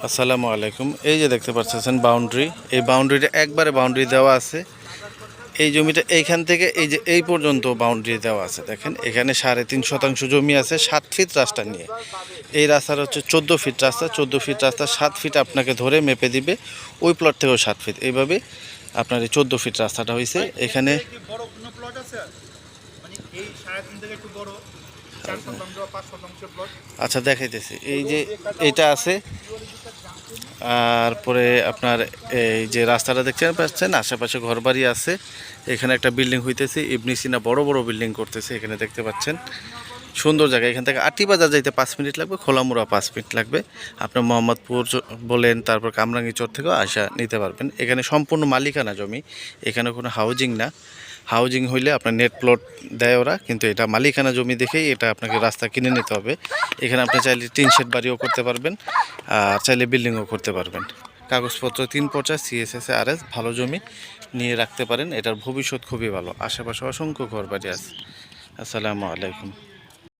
আসসালামু আলাইকুম। এই যে দেখতে পাচ্ছেন বাউন্ডারি, এই বাউন্ডারিটা একবারে বাউন্ডারি দেওয়া আছে। এই জমিটা এইখান থেকে এই যে এই পর্যন্ত বাউন্ডারি দেওয়া আছে। দেখেন এখানে 3.5% জমি আছে 7 ফিট রাস্তা নিয়ে। এই রাস্তার হচ্ছে 14 ফিট রাস্তা, 14 ফিট রাস্তা 7 ফিট আপনাকে ধরে মেপে দিবে। ওই প্লট থেকেও 7 ফিট, এইভাবে আপনার এই 14 ফিট রাস্তাটা হয়েছে। এখানে আচ্ছা দেখাইতেছি, এই যে এইটা আছে। তারপরে আপনার এই যে রাস্তাটা দেখতে পাচ্ছেন, আশেপাশে ঘরবাড়ি আছে। এখানে একটা বিল্ডিং হইতেছে, ইবনে সিনা বড় বড় বিল্ডিং করতেছে। এখানে দেখতে পাচ্ছেন সুন্দর জায়গা। এখান থেকে আটি বাজার যাইতে 5 মিনিট লাগবে, খোলামুড়া 5 মিনিট লাগবে। আপনার মোহাম্মদপুর বলেন, তারপর কামরাঙ্গীচর থেকেও আসা নিতে পারবেন। এখানে সম্পূর্ণ মালিকানা জমি, এখানে কোনো হাউজিং না। হাউজিং হইলে আপনার নেট প্লট দেয় ওরা, কিন্তু এটা মালিকানা জমি দেখেই এটা আপনাকে রাস্তা কিনে নিতে হবে। এখানে আপনি চাইলে টিন শেড বাড়িও করতে পারবেন, আর চাইলে বিল্ডিংও করতে পারবেন। কাগজপত্র 3 পর্চা, CSS RS, ভালো জমি নিয়ে রাখতে পারেন। এটার ভবিষ্যৎ খুবই ভালো। আশেপাশে অসংখ্য ঘরবাড়ি আছে। আসসালামু আলাইকুম।